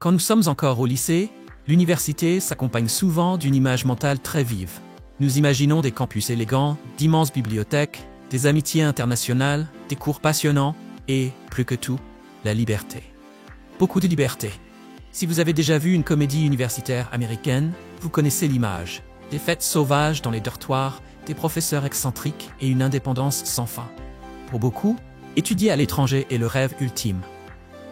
Quand nous sommes encore au lycée, l'université s'accompagne souvent d'une image mentale très vive. Nous imaginons des campus élégants, d'immenses bibliothèques, des amitiés internationales, des cours passionnants et, plus que tout, la liberté. Beaucoup de liberté. Si vous avez déjà vu une comédie universitaire américaine, vous connaissez l'image. Des fêtes sauvages dans les dortoirs, des professeurs excentriques et une indépendance sans fin. Pour beaucoup, étudier à l'étranger est le rêve ultime.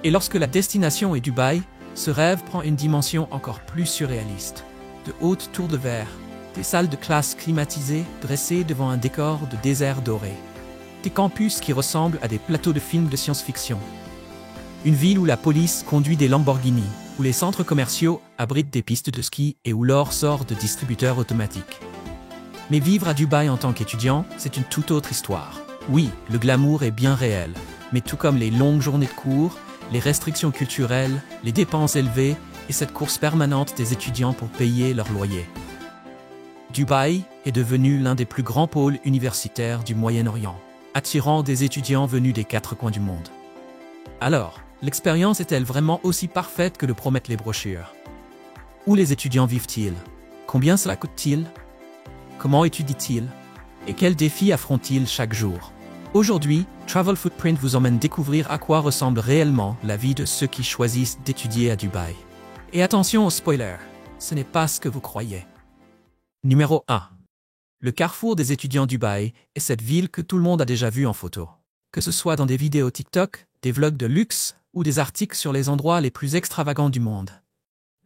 Et lorsque la destination est Dubaï, ce rêve prend une dimension encore plus surréaliste. De hautes tours de verre, des salles de classe climatisées dressées devant un décor de désert doré. Des campus qui ressemblent à des plateaux de films de science-fiction. Une ville où la police conduit des Lamborghini, où les centres commerciaux abritent des pistes de ski et où l'or sort de distributeurs automatiques. Mais vivre à Dubaï en tant qu'étudiant, c'est une toute autre histoire. Oui, le glamour est bien réel, mais tout comme les longues journées de cours, les restrictions culturelles, les dépenses élevées et cette course permanente des étudiants pour payer leur loyer. Dubaï est devenu l'un des plus grands pôles universitaires du Moyen-Orient, attirant des étudiants venus des 4 coins du monde. Alors, l'expérience est-elle vraiment aussi parfaite que le promettent les brochures? Où les étudiants vivent-ils? Combien cela coûte-t-il? Comment étudient-ils? Et quels défis affrontent-ils chaque jour? Aujourd'hui, Travel Footprint vous emmène découvrir à quoi ressemble réellement la vie de ceux qui choisissent d'étudier à Dubaï. Et attention aux spoilers, ce n'est pas ce que vous croyez. Numéro 1. Le carrefour des étudiants Dubaï est cette ville que tout le monde a déjà vue en photo. Que ce soit dans des vidéos TikTok, des vlogs de luxe ou des articles sur les endroits les plus extravagants du monde.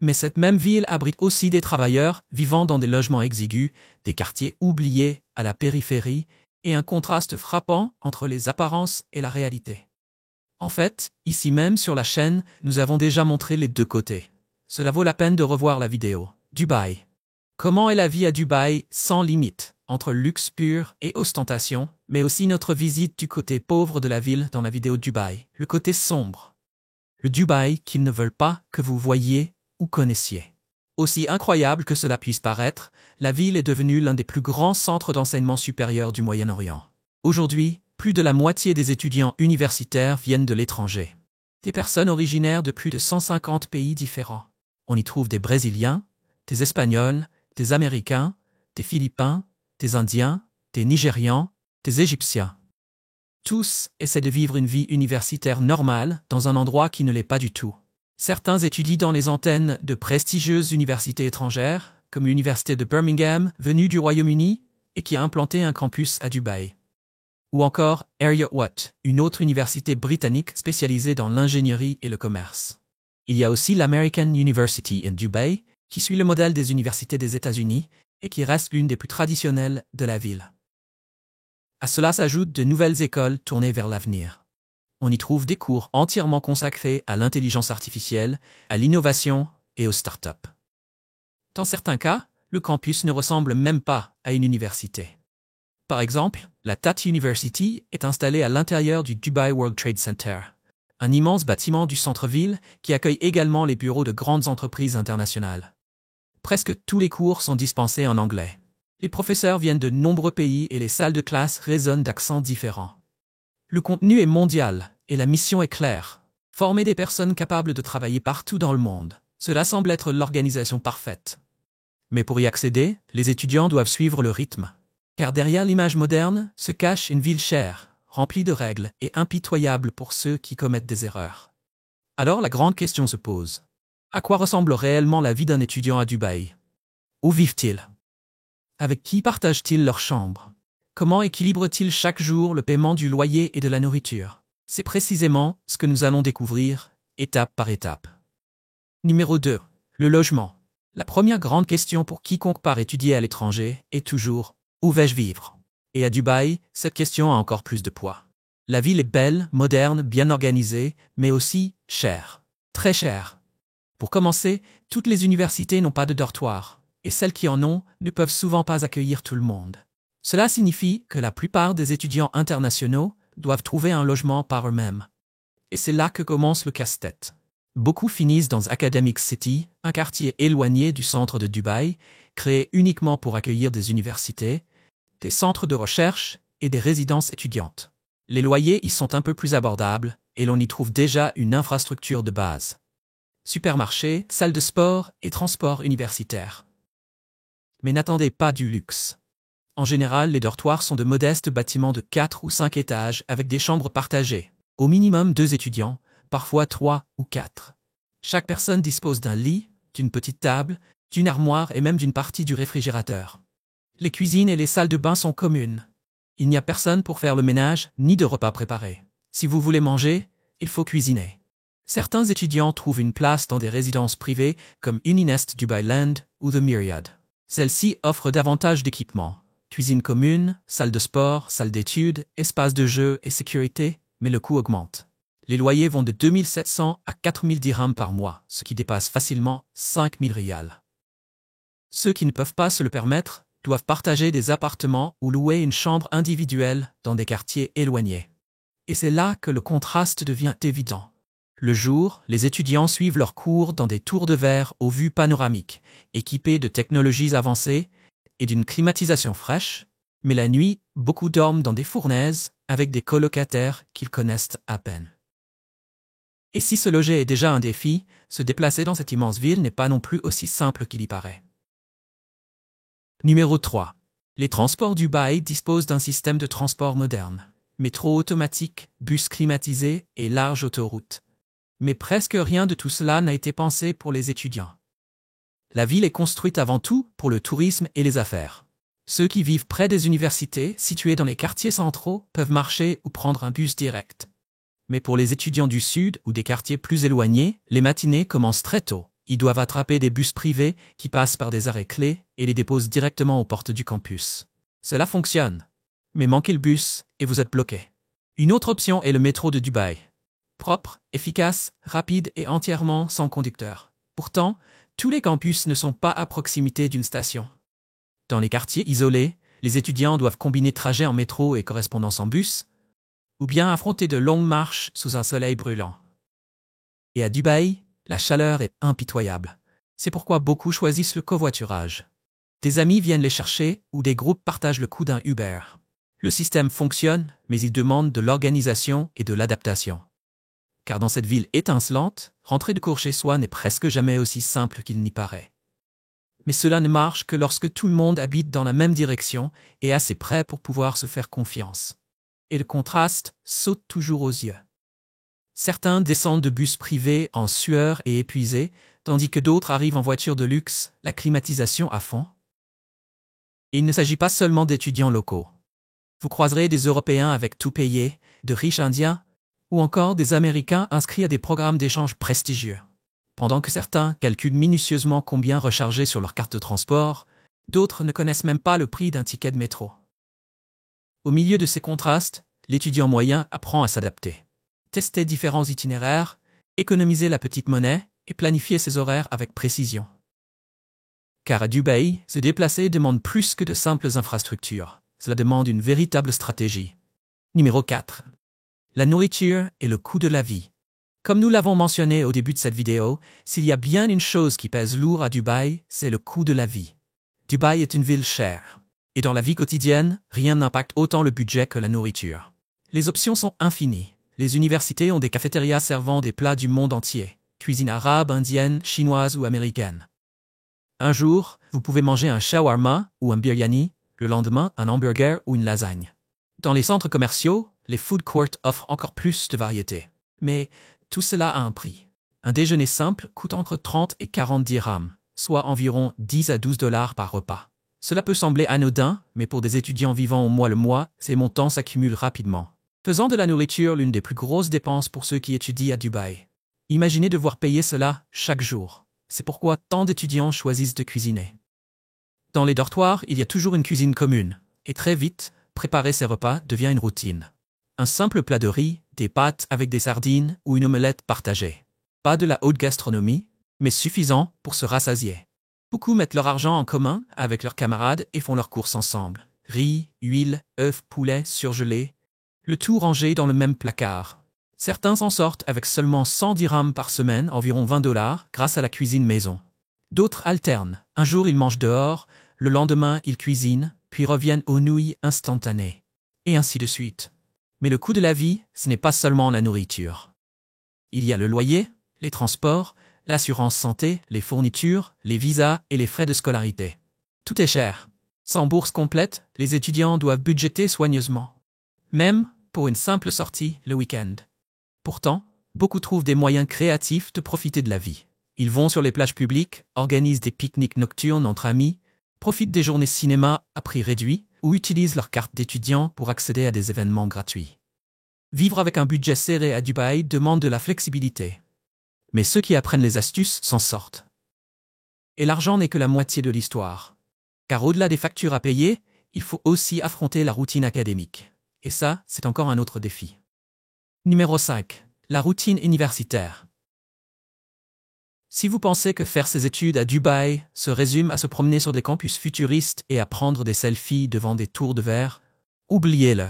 Mais cette même ville abrite aussi des travailleurs vivant dans des logements exigus, des quartiers oubliés à la périphérie et un contraste frappant entre les apparences et la réalité. En fait, ici même sur la chaîne, nous avons déjà montré les deux côtés. Cela vaut la peine de revoir la vidéo. Dubaï. Comment est la vie à Dubaï sans limite, entre luxe pur et ostentation, mais aussi notre visite du côté pauvre de la ville dans la vidéo Dubaï, le côté sombre. Le Dubaï qu'ils ne veulent pas que vous voyiez ou connaissiez. Aussi incroyable que cela puisse paraître, la ville est devenue l'un des plus grands centres d'enseignement supérieur du Moyen-Orient. Aujourd'hui, plus de la moitié des étudiants universitaires viennent de l'étranger. Des personnes originaires de plus de 150 pays différents. On y trouve des Brésiliens, des Espagnols, des Américains, des Philippins, des Indiens, des Nigérians, des Égyptiens. Tous essaient de vivre une vie universitaire normale dans un endroit qui ne l'est pas du tout. Certains étudient dans les antennes de prestigieuses universités étrangères, comme l'université de Birmingham, venue du Royaume-Uni, et qui a implanté un campus à Dubaï. Ou encore Heriot-Watt, une autre université britannique spécialisée dans l'ingénierie et le commerce. Il y a aussi l'American University in Dubai, qui suit le modèle des universités des États-Unis et qui reste l'une des plus traditionnelles de la ville. À cela s'ajoutent de nouvelles écoles tournées vers l'avenir. On y trouve des cours entièrement consacrés à l'intelligence artificielle, à l'innovation et aux startups. Dans certains cas, le campus ne ressemble même pas à une université. Par exemple, la Tate University est installée à l'intérieur du Dubai World Trade Center, un immense bâtiment du centre-ville qui accueille également les bureaux de grandes entreprises internationales. Presque tous les cours sont dispensés en anglais. Les professeurs viennent de nombreux pays et les salles de classe résonnent d'accents différents. Le contenu est mondial et la mission est claire. Former des personnes capables de travailler partout dans le monde. Cela semble être l'organisation parfaite. Mais pour y accéder, les étudiants doivent suivre le rythme. Car derrière l'image moderne se cache une ville chère, remplie de règles et impitoyable pour ceux qui commettent des erreurs. Alors la grande question se pose. À quoi ressemble réellement la vie d'un étudiant à Dubaï? Où vivent-ils? Avec qui partagent-ils leur chambre? Comment équilibrent-ils chaque jour le paiement du loyer et de la nourriture? C'est précisément ce que nous allons découvrir, étape par étape. Numéro 2. Le logement. La première grande question pour quiconque part étudier à l'étranger est toujours « Où vais-je vivre ?» Et à Dubaï, cette question a encore plus de poids. La ville est belle, moderne, bien organisée, mais aussi chère. Très chère. Pour commencer, toutes les universités n'ont pas de dortoir, et celles qui en ont ne peuvent souvent pas accueillir tout le monde. Cela signifie que la plupart des étudiants internationaux doivent trouver un logement par eux-mêmes. Et c'est là que commence le casse-tête. Beaucoup finissent dans Academic City, un quartier éloigné du centre de Dubaï, créé uniquement pour accueillir des universités, des centres de recherche et des résidences étudiantes. Les loyers y sont un peu plus abordables et l'on y trouve déjà une infrastructure de base. supermarchés, salles de sport et transports universitaires. Mais n'attendez pas du luxe. En général, les dortoirs sont de modestes bâtiments de 4 ou 5 étages avec des chambres partagées. Au minimum 2 étudiants, parfois 3 ou 4. Chaque personne dispose d'un lit, d'une petite table, d'une armoire et même d'une partie du réfrigérateur. Les cuisines et les salles de bain sont communes. Il n'y a personne pour faire le ménage ni de repas préparés. Si vous voulez manger, il faut cuisiner. Certains étudiants trouvent une place dans des résidences privées comme Uninest Dubai Land ou The Myriad. Celles-ci offrent davantage d'équipements. Cuisine commune, salle de sport, salle d'études, espace de jeu et sécurité, mais le coût augmente. Les loyers vont de 2700 à 4000 dirhams par mois, ce qui dépasse facilement 5000 riyals. Ceux qui ne peuvent pas se le permettre doivent partager des appartements ou louer une chambre individuelle dans des quartiers éloignés. Et c'est là que le contraste devient évident. Le jour, les étudiants suivent leurs cours dans des tours de verre aux vues panoramiques, équipés de technologies avancées et d'une climatisation fraîche, mais la nuit, beaucoup dorment dans des fournaises avec des colocataires qu'ils connaissent à peine. Et si se loger est déjà un défi, se déplacer dans cette immense ville n'est pas non plus aussi simple qu'il y paraît. Numéro 3. Les transports Dubaï disposent d'un système de transport moderne. Métro automatique, bus climatisé et large autoroute. Mais presque rien de tout cela n'a été pensé pour les étudiants. La ville est construite avant tout pour le tourisme et les affaires. Ceux qui vivent près des universités, situées dans les quartiers centraux, peuvent marcher ou prendre un bus direct. Mais pour les étudiants du sud ou des quartiers plus éloignés, les matinées commencent très tôt. Ils doivent attraper des bus privés qui passent par des arrêts clés et les déposent directement aux portes du campus. Cela fonctionne. Mais manquez le bus et vous êtes bloqué. Une autre option est le métro de Dubaï. Propre, efficace, rapide et entièrement sans conducteur. Pourtant, tous les campus ne sont pas à proximité d'une station. Dans les quartiers isolés, les étudiants doivent combiner trajets en métro et correspondance en bus, ou bien affronter de longues marches sous un soleil brûlant. Et à Dubaï, la chaleur est impitoyable. C'est pourquoi beaucoup choisissent le covoiturage. Des amis viennent les chercher ou des groupes partagent le coût d'un Uber. Le système fonctionne, mais il demande de l'organisation et de l'adaptation. Car dans cette ville étincelante, rentrer de cours chez soi n'est presque jamais aussi simple qu'il n'y paraît. Mais cela ne marche que lorsque tout le monde habite dans la même direction et est assez près pour pouvoir se faire confiance. Et le contraste saute toujours aux yeux. Certains descendent de bus privés en sueur et épuisés, tandis que d'autres arrivent en voiture de luxe, la climatisation à fond. Et il ne s'agit pas seulement d'étudiants locaux. Vous croiserez des Européens avec tout payé, de riches Indiens, ou encore des Américains inscrits à des programmes d'échange prestigieux. Pendant que certains calculent minutieusement combien recharger sur leur carte de transport, d'autres ne connaissent même pas le prix d'un ticket de métro. Au milieu de ces contrastes, l'étudiant moyen apprend à s'adapter. Tester différents itinéraires, économiser la petite monnaie et planifier ses horaires avec précision. Car à Dubaï, se déplacer demande plus que de simples infrastructures. Cela demande une véritable stratégie. Numéro 4. La nourriture et le coût de la vie. Comme nous l'avons mentionné au début de cette vidéo, s'il y a bien une chose qui pèse lourd à Dubaï, c'est le coût de la vie. Dubaï est une ville chère. Et dans la vie quotidienne, rien n'impacte autant le budget que la nourriture. Les options sont infinies. Les universités ont des cafétérias servant des plats du monde entier. Cuisine arabe, indienne, chinoise ou américaine. Un jour, vous pouvez manger un shawarma ou un biryani, le lendemain un hamburger ou une lasagne. Dans les centres commerciaux, les food courts offrent encore plus de variété. Mais tout cela a un prix. Un déjeuner simple coûte entre 30 et 40 dirhams, soit environ 10 à 12 dollars par repas. Cela peut sembler anodin, mais pour des étudiants vivant au mois le mois, ces montants s'accumulent rapidement, faisant de la nourriture l'une des plus grosses dépenses pour ceux qui étudient à Dubaï. Imaginez devoir payer cela chaque jour. C'est pourquoi tant d'étudiants choisissent de cuisiner. Dans les dortoirs, il y a toujours une cuisine commune, et très vite, préparer ces repas devient une routine. Un simple plat de riz, des pâtes avec des sardines ou une omelette partagée. Pas de la haute gastronomie, mais suffisant pour se rassasier. Beaucoup mettent leur argent en commun avec leurs camarades et font leurs courses ensemble. Riz, huile, œufs, poulet, surgelés, le tout rangé dans le même placard. Certains s'en sortent avec seulement 100 dirhams par semaine, environ 20 dollars, grâce à la cuisine maison. D'autres alternent. Un jour ils mangent dehors, le lendemain ils cuisinent, puis reviennent aux nouilles instantanées. Et ainsi de suite. Mais le coût de la vie, ce n'est pas seulement la nourriture. Il y a le loyer, les transports, l'assurance santé, les fournitures, les visas et les frais de scolarité. Tout est cher. Sans bourse complète, les étudiants doivent budgéter soigneusement. Même pour une simple sortie le week-end. Pourtant, beaucoup trouvent des moyens créatifs de profiter de la vie. Ils vont sur les plages publiques, organisent des pique-niques nocturnes entre amis, profitent des journées cinéma à prix réduit ou utilisent leur carte d'étudiant pour accéder à des événements gratuits. Vivre avec un budget serré à Dubaï demande de la flexibilité. Mais ceux qui apprennent les astuces s'en sortent. Et l'argent n'est que la moitié de l'histoire. Car au-delà des factures à payer, il faut aussi affronter la routine académique. Et ça, c'est encore un autre défi. Numéro 5. La routine universitaire. Si vous pensez que faire ses études à Dubaï se résume à se promener sur des campus futuristes et à prendre des selfies devant des tours de verre, oubliez-le.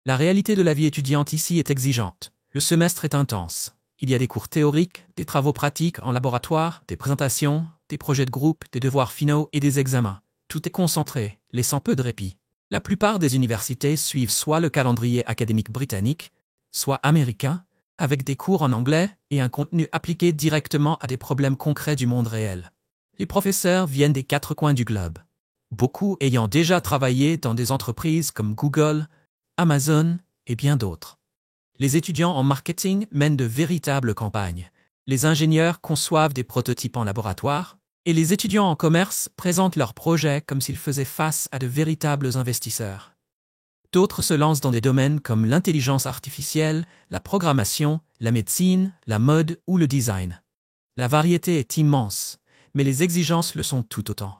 La réalité de la vie étudiante ici est exigeante. Le semestre est intense. Il y a des cours théoriques, des travaux pratiques en laboratoire, des présentations, des projets de groupe, des devoirs finaux et des examens. Tout est concentré, laissant peu de répit. La plupart des universités suivent soit le calendrier académique britannique, soit américain, avec des cours en anglais et un contenu appliqué directement à des problèmes concrets du monde réel. Les professeurs viennent des 4 coins du globe. Beaucoup ayant déjà travaillé dans des entreprises comme Google, Amazon et bien d'autres. Les étudiants en marketing mènent de véritables campagnes. Les ingénieurs conçoivent des prototypes en laboratoire, et les étudiants en commerce présentent leurs projets comme s'ils faisaient face à de véritables investisseurs. D'autres se lancent dans des domaines comme l'intelligence artificielle, la programmation, la médecine, la mode ou le design. La variété est immense, mais les exigences le sont tout autant.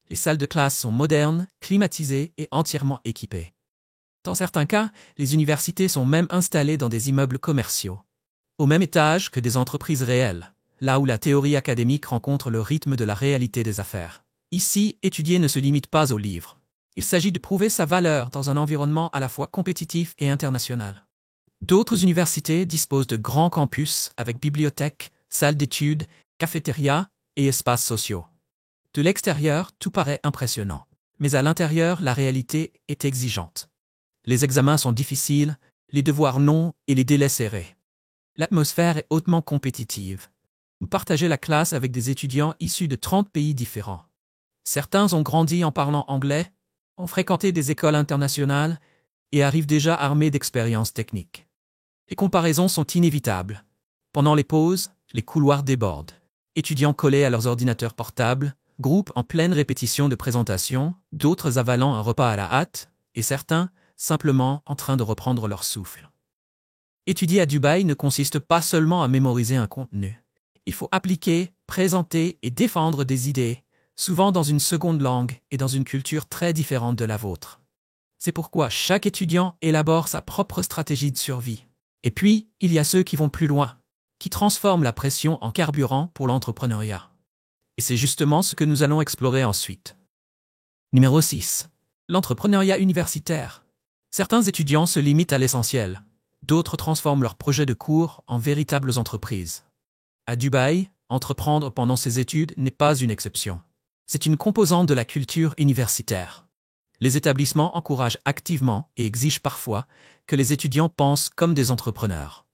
Les salles de classe sont modernes, climatisées et entièrement équipées. Dans certains cas, les universités sont même installées dans des immeubles commerciaux, au même étage que des entreprises réelles, là où la théorie académique rencontre le rythme de la réalité des affaires. Ici, étudier ne se limite pas aux livres. Il s'agit de prouver sa valeur dans un environnement à la fois compétitif et international. D'autres universités disposent de grands campus avec bibliothèques, salles d'études, cafétérias et espaces sociaux. De l'extérieur, tout paraît impressionnant, mais à l'intérieur, la réalité est exigeante. Les examens sont difficiles, les devoirs longs et les délais serrés. L'atmosphère est hautement compétitive. Vous partagez la classe avec des étudiants issus de 30 pays différents. Certains ont grandi en parlant anglais, ont fréquenté des écoles internationales et arrivent déjà armés d'expériences techniques. Les comparaisons sont inévitables. Pendant les pauses, les couloirs débordent. Étudiants collés à leurs ordinateurs portables, groupes en pleine répétition de présentation, d'autres avalant un repas à la hâte, et certains simplement en train de reprendre leur souffle. Étudier à Dubaï ne consiste pas seulement à mémoriser un contenu. Il faut appliquer, présenter et défendre des idées, souvent dans une seconde langue et dans une culture très différente de la vôtre. C'est pourquoi chaque étudiant élabore sa propre stratégie de survie. Et puis, il y a ceux qui vont plus loin, qui transforment la pression en carburant pour l'entrepreneuriat. Et c'est justement ce que nous allons explorer ensuite. Numéro 6. L'entrepreneuriat universitaire. Certains étudiants se limitent à l'essentiel. D'autres transforment leurs projets de cours en véritables entreprises. À Dubaï, entreprendre pendant ses études n'est pas une exception. C'est une composante de la culture universitaire. Les établissements encouragent activement et exigent parfois que les étudiants pensent comme des entrepreneurs.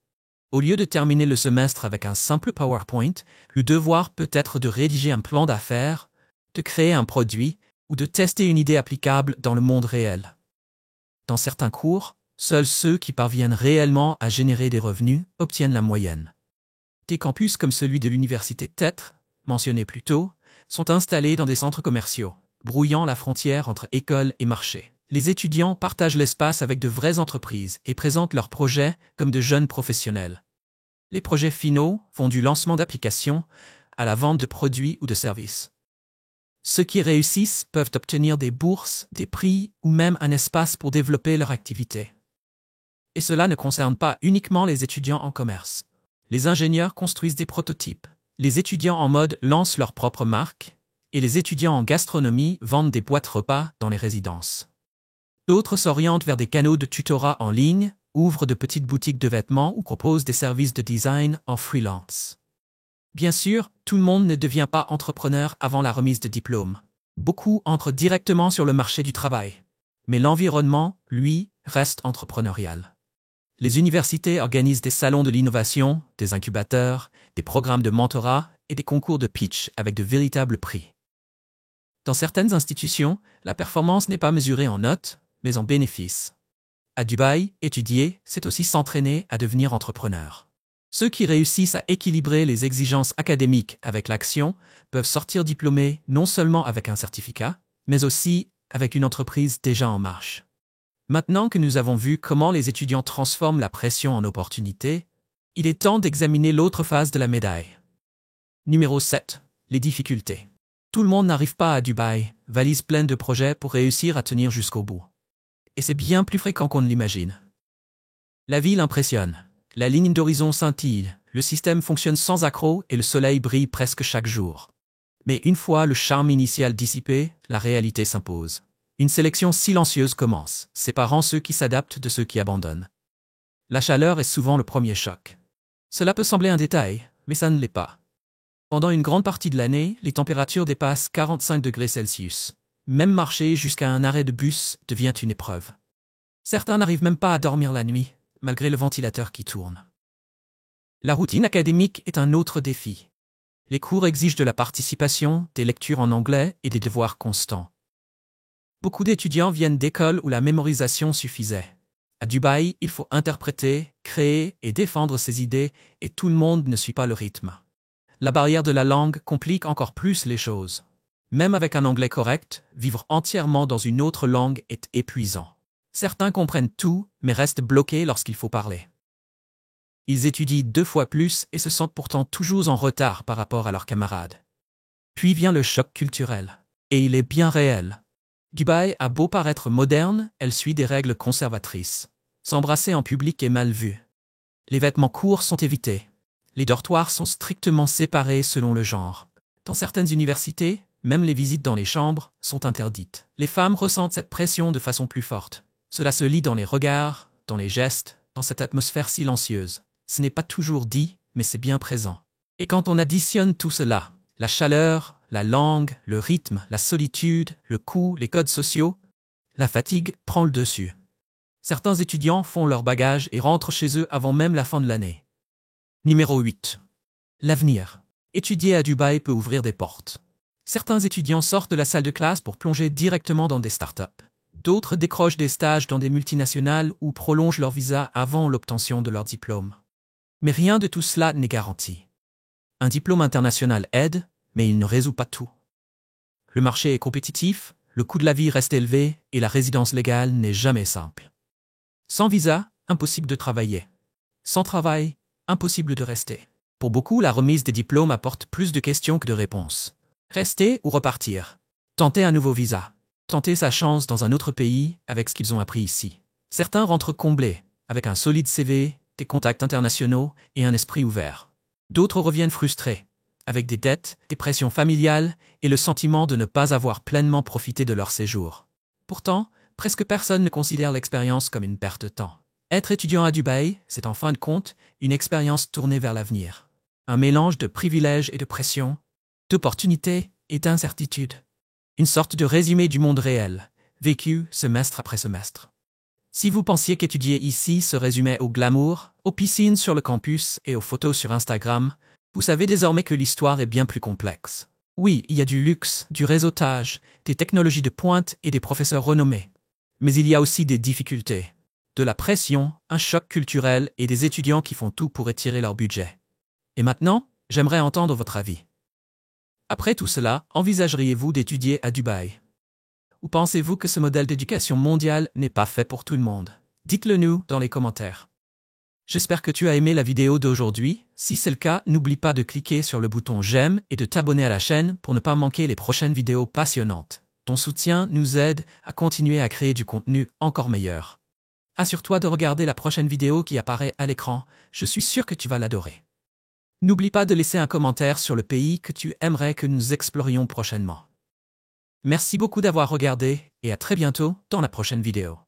Au lieu de terminer le semestre avec un simple PowerPoint, le devoir peut être de rédiger un plan d'affaires, de créer un produit ou de tester une idée applicable dans le monde réel. Dans certains cours, seuls ceux qui parviennent réellement à générer des revenus obtiennent la moyenne. Des campus comme celui de l'université Tetr, mentionné plus tôt, sont installés dans des centres commerciaux, brouillant la frontière entre école et marché. Les étudiants partagent l'espace avec de vraies entreprises et présentent leurs projets comme de jeunes professionnels. Les projets finaux vont du lancement d'applications à la vente de produits ou de services. Ceux qui réussissent peuvent obtenir des bourses, des prix ou même un espace pour développer leur activité. Et cela ne concerne pas uniquement les étudiants en commerce. Les ingénieurs construisent des prototypes, les étudiants en mode lancent leur propre marque, et les étudiants en gastronomie vendent des boîtes repas dans les résidences. D'autres s'orientent vers des canaux de tutorat en ligne, ouvrent de petites boutiques de vêtements ou proposent des services de design en freelance. Bien sûr, tout le monde ne devient pas entrepreneur avant la remise de diplôme. Beaucoup entrent directement sur le marché du travail. Mais l'environnement, lui, reste entrepreneurial. Les universités organisent des salons de l'innovation, des incubateurs, des programmes de mentorat et des concours de pitch avec de véritables prix. Dans certaines institutions, la performance n'est pas mesurée en notes, mais en bénéfices. À Dubaï, étudier, c'est aussi s'entraîner à devenir entrepreneur. Ceux qui réussissent à équilibrer les exigences académiques avec l'action peuvent sortir diplômés non seulement avec un certificat, mais aussi avec une entreprise déjà en marche. Maintenant que nous avons vu comment les étudiants transforment la pression en opportunité, il est temps d'examiner l'autre face de la médaille. Numéro 7. Les difficultés. Tout le monde n'arrive pas à Dubaï, valise pleine de projets pour réussir à tenir jusqu'au bout. Et c'est bien plus fréquent qu'on ne l'imagine. La ville impressionne. La ligne d'horizon scintille, le système fonctionne sans accroc et le soleil brille presque chaque jour. Mais une fois le charme initial dissipé, la réalité s'impose. Une sélection silencieuse commence, séparant ceux qui s'adaptent de ceux qui abandonnent. La chaleur est souvent le premier choc. Cela peut sembler un détail, mais ça ne l'est pas. Pendant une grande partie de l'année, les températures dépassent 45 degrés Celsius. Même marcher jusqu'à un arrêt de bus devient une épreuve. Certains n'arrivent même pas à dormir la nuit, malgré le ventilateur qui tourne. La routine académique est un autre défi. Les cours exigent de la participation, des lectures en anglais et des devoirs constants. Beaucoup d'étudiants viennent d'écoles où la mémorisation suffisait. À Dubaï, il faut interpréter, créer et défendre ses idées et tout le monde ne suit pas le rythme. La barrière de la langue complique encore plus les choses. Même avec un anglais correct, vivre entièrement dans une autre langue est épuisant. Certains comprennent tout, mais restent bloqués lorsqu'il faut parler. Ils étudient 2 fois plus et se sentent pourtant toujours en retard par rapport à leurs camarades. Puis vient le choc culturel. Et il est bien réel. Dubaï a beau paraître moderne, elle suit des règles conservatrices. S'embrasser en public est mal vu. Les vêtements courts sont évités. Les dortoirs sont strictement séparés selon le genre. Dans certaines universités, même les visites dans les chambres sont interdites. Les femmes ressentent cette pression de façon plus forte. Cela se lit dans les regards, dans les gestes, dans cette atmosphère silencieuse. Ce n'est pas toujours dit, mais c'est bien présent. Et quand on additionne tout cela, la chaleur, la langue, le rythme, la solitude, le coût, les codes sociaux, la fatigue prend le dessus. Certains étudiants font leur bagage et rentrent chez eux avant même la fin de l'année. Numéro 8. L'avenir. Étudier à Dubaï peut ouvrir des portes. Certains étudiants sortent de la salle de classe pour plonger directement dans des startups. D'autres décrochent des stages dans des multinationales ou prolongent leur visa avant l'obtention de leur diplôme. Mais rien de tout cela n'est garanti. Un diplôme international aide, mais il ne résout pas tout. Le marché est compétitif, le coût de la vie reste élevé et la résidence légale n'est jamais simple. Sans visa, impossible de travailler. Sans travail, impossible de rester. Pour beaucoup, la remise des diplômes apporte plus de questions que de réponses. Rester ou repartir. Tenter un nouveau visa. Tenter sa chance dans un autre pays avec ce qu'ils ont appris ici. Certains rentrent comblés, avec un solide CV, des contacts internationaux et un esprit ouvert. D'autres reviennent frustrés, avec des dettes, des pressions familiales et le sentiment de ne pas avoir pleinement profité de leur séjour. Pourtant, presque personne ne considère l'expérience comme une perte de temps. Être étudiant à Dubaï, c'est en fin de compte une expérience tournée vers l'avenir. Un mélange de privilèges et de pression, d'opportunités et d'incertitudes. Une sorte de résumé du monde réel, vécu semestre après semestre. Si vous pensiez qu'étudier ici se résumait au glamour, aux piscines sur le campus et aux photos sur Instagram, vous savez désormais que l'histoire est bien plus complexe. Oui, il y a du luxe, du réseautage, des technologies de pointe et des professeurs renommés. Mais il y a aussi des difficultés. De la pression, un choc culturel et des étudiants qui font tout pour étirer leur budget. Et maintenant, j'aimerais entendre votre avis. Après tout cela, envisageriez-vous d'étudier à Dubaï? Ou pensez-vous que ce modèle d'éducation mondiale n'est pas fait pour tout le monde? Dites-le nous dans les commentaires. J'espère que tu as aimé la vidéo d'aujourd'hui. Si c'est le cas, n'oublie pas de cliquer sur le bouton j'aime et de t'abonner à la chaîne pour ne pas manquer les prochaines vidéos passionnantes. Ton soutien nous aide à continuer à créer du contenu encore meilleur. Assure-toi de regarder la prochaine vidéo qui apparaît à l'écran, je suis sûr que tu vas l'adorer. N'oublie pas de laisser un commentaire sur le pays que tu aimerais que nous explorions prochainement. Merci beaucoup d'avoir regardé et à très bientôt dans la prochaine vidéo.